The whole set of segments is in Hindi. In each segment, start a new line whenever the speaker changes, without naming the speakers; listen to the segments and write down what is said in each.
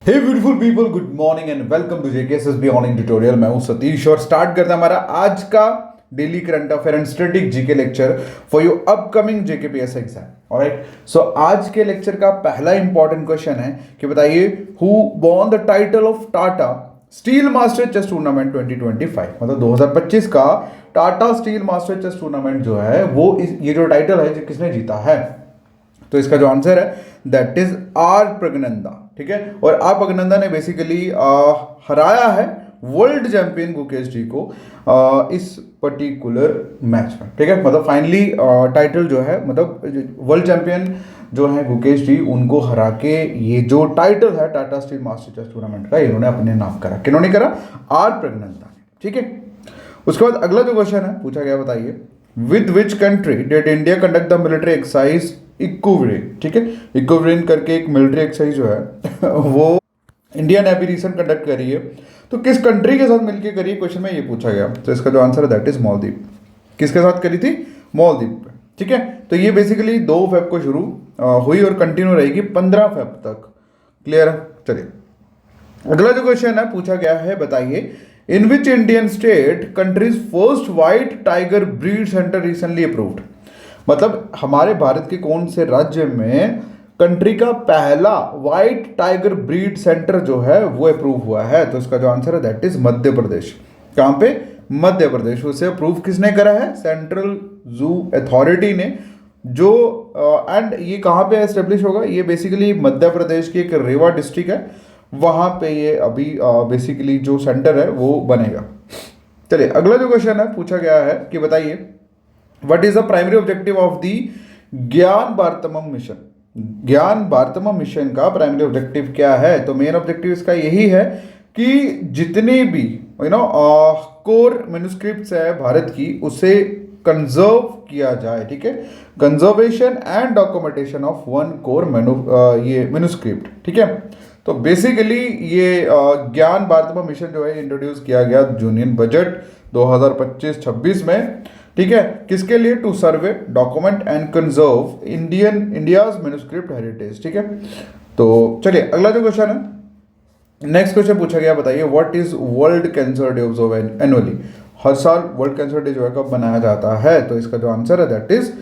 Hey beautiful people, good morning and welcome to JKSSB online tutorial. मैं हूं सतीश और स्टार्ट करते हैं हमारा आज का daily current affair and static GK lecture for your upcoming JKPS exam. Alright, so आज के लेक्चर का पहला इंपॉर्टेंट क्वेश्चन है कि बताइए who won the title of Tata steel master chess tournament 2025। मतलब 2025 का Tata steel master chess tournament जो है वो ये जो टाइटल है जो किसने जीता है, तो इसका जो आंसर है दैट इज आर प्रगनंदा। ठीक है, और आर प्रगनंदा ने बेसिकली हराया है वर्ल्ड चैंपियन गुकेश जी को इस पर्टिकुलर मैच में। ठीक है, मतलब फाइनली टाइटल जो है, मतलब वर्ल्ड चैंपियन जो है गुकेश जी, उनको हरा के ये जो टाइटल है Tata steel master chess tournament का इन्होंने अपने नाम करा। किन्होंने करा? आर प्रगनंदा ने। ठीक है, उसके बाद अगला जो क्वेश्चन है पूछा गया, बताइए with which country did India conduct the military exercise equivalent. ठीक है, इक्विवेलेंट करके एक मिलिट्री एक्सरसाइज जो है वो इंडिया ने अभी रिसेंट कंडक्ट करी है, तो किस कंट्री के साथ मिलकर करी है, क्वेश्चन में ये पूछा गया। तो इसका जो आंसर है दैट इज मालदीव। किसके साथ करी थी? मालदीव पे। ठीक है, तो ये बेसिकली 2 फेब को शुरू हुई और कंटिन्यू रहेगी 15 फेब तक। क्लियर है? चलिए अगला जो क्वेश्चन है पूछा गया है, बताइए in which Indian state countries first white tiger breed centre recently approved. मतलब हमारे भारत के कौन से राज्य में कंट्री का पहला व्हाइट टाइगर ब्रीड सेंटर जो है वो अप्रूव हुआ है, तो इसका जो आंसर है दैट इज मध्य प्रदेश। कहां पे? मध्य प्रदेश। उसे अप्रूव किसने करा है? सेंट्रल जू अथॉरिटी ने। जो एंड ये कहां पे एस्टेब्लिश होगा? ये बेसिकली मध्य प्रदेश की एक रेवा डिस्ट्रिक्ट है, वहां पे ये अभी बेसिकली जो सेंटर है वो बनेगा। चलिए अगला जो क्वेश्चन है पूछा गया है कि बताइए what is the primary objective of the ज्ञान भारतमम मिशन। ज्ञान भारतमम मिशन का प्राइमरी ऑब्जेक्टिव क्या है? तो मेन ऑब्जेक्टिव इसका यही है कि जितने भी कोर मैन्युस्क्रिप्ट्स है भारत की उसे कंजर्व किया जाए। ठीक है, conservation and documentation of one core ये मैन्युस्क्रिप्ट। ठीक है, तो बेसिकली ये ज्ञान भारतमम मिशन जो है इंट्रोड्यूस किया गया यूनियन बजट 2025-26 में। ठीक है, किसके लिए? To survey document and conserve India's manuscript heritage. ठीक है, तो चलिए अगला जो क्वेश्चन है, नेक्स्ट क्वेश्चन पूछा गया, बताइए what is world cancer day observe annually. हर साल वर्ल्ड कैंसर डे जो है कब मनाया जाता है, तो इसका जो आंसर है दैट इज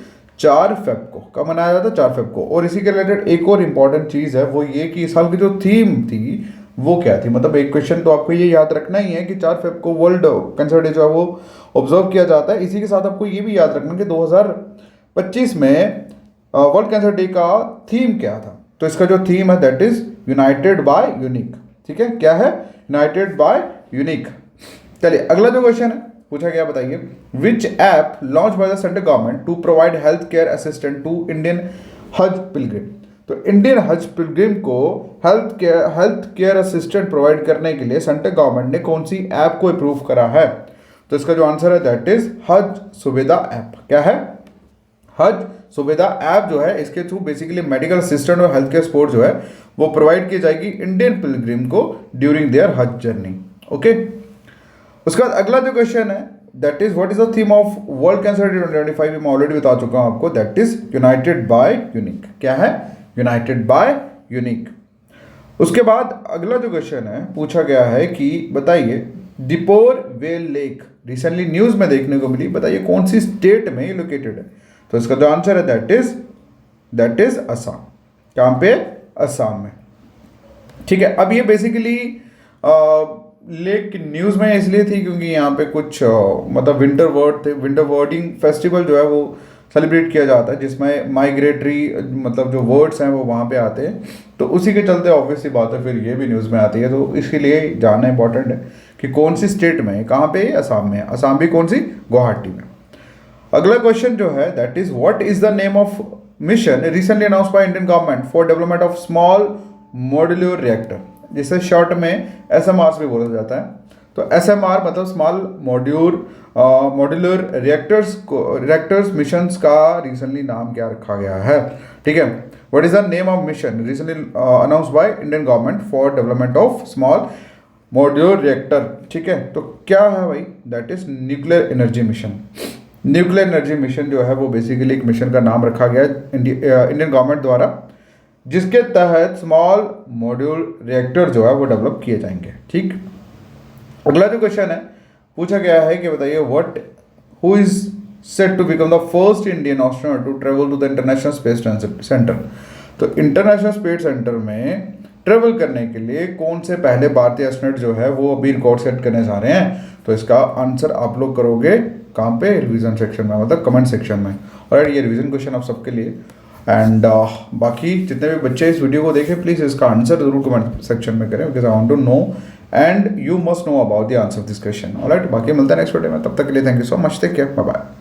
4 फेब को। कब मनाया जाता है? 4 फेब को। और इसी के रिलेटेड एक और इंपॉर्टेंट चीज है, वो ये कि इस साल की जो थीम थी वो क्या थी। मतलब एक क्वेश्चन तो आपको ये याद रखना ही है कि 4 फेब को वर्ल्ड कैंसर डे जो है वो ऑब्जर्व किया जाता है। इसी के साथ आपको ये भी याद रखना कि 2025 में वर्ल्ड कैंसर डे का थीम क्या था। तो इसका जो थीम है that is united by unique. ठीक है, क्या है? United by unique. चलिए अगला जो क्वेश्चन है पूछा गया, बताइए which app launch by the central government to provide health care assistant to Indian Hajj pilgrim. तो इंडियन हज पिलग्रिम को हेल्थ केयर असिस्टेंट प्रोवाइड करने के लिए सेंट्रल गवर्नमेंट ने कौन सी ऐप को अप्रूव करा है, तो इसका जो आंसर है दैट इज हज सुविधा ऐप। क्या है? हज सुविधा ऐप जो है इसके थ्रू बेसिकली मेडिकल असिस्टेंट और हेल्थ केयर सपोर्ट जो है वो प्रोवाइड की जाएगी इंडियन पिलग्रिम को during their Hajj journey. Okay, उसके बाद अगला जो क्वेश्चन है that is what is the theme of world cancer day 2025। मैं ऑलरेडी बता चुका हूं आपको, that is united by unique. क्या है? United by unique. उसके बाद अगला जो क्वेश्चन है पूछा गया है कि बताइए Deepor well lake recently news में देखने को मिली, बताइए कौन सी स्टेट में ये लोकेटेड है, तो इसका जो आंसर है दैट इज असम। कहां पे? असम में। ठीक है, अब ये बेसिकली लेक न्यूज़ में इसलिए थी क्योंकि यहाँ पे कुछ मतलब विंटर वर्डिंग फेस्टिवल जो है वो सेलिब्रेट किया जाता है, जिसमें माइग्रेटरी मतलब जो वर्ड्स हैं वो वहाँ पे आते हैं, तो उसी के चलते ऑब्वियस सी बात है फिर ये भी न्यूज़ में आती है। तो इसके लिए जानना इंपॉर्टेंट है कि कौन सी स्टेट में है, कहाँ पे? असम में। असम भी कौन सी? गुवाहाटी में। अगला क्वेश्चन जो है that is what is the name of mission recently announced by Indian government for development of small modular reactor, जिसे शॉर्ट में SMR भी बोला जाता है। तो SMR मतलब स्मॉल मॉड्यूलर रिएक्टर्स मिशंस का रिसेंटली नाम क्या रखा गया है। ठीक है, what is the name of mission recently announced by Indian government for development of small modular reactor. ठीक है, तो क्या है भाई? That is nuclear energy mission. Nuclear energy mission जो है वो बेसिकली एक मिशन का नाम रखा गया है इंडियन गवर्नमेंट द्वारा, जिसके तहत स्मॉल मॉड्यूल रिएक्टर जो है वो डेवलप किए जाएंगे। ठीक, अगला जो क्वेश्चन है पूछा गया है कि बताइए what who is set to become the first Indian astronaut to travel to the international space center. तो इंटरनेशनल स्पेस सेंटर में ट्रेवल करने के लिए कौन से पहले भारतीय एस्ट्रोनॉट जो है वो अभी रिकॉर्ड सेट करने जा रहे हैं। तो इसका आंसर आप लोग करोगे कहाँ पे, रिवीजन सेक्शन में, मतलब कमेंट सेक्शन में। और ये रिवीजन क्वेश्चन आप सबके लिए। एंड बाकी जितने भी बच्चे इस वीडियो को देखें प्लीज़ इसका आंसर जरूर कमेंट सेक्शन में करें, because I want to know and you must know about the answer this question. Alright, बाकी मिलता है नेक्स्ट वीडियो में, तब तक के लिए thank you so much, take care, bye bye.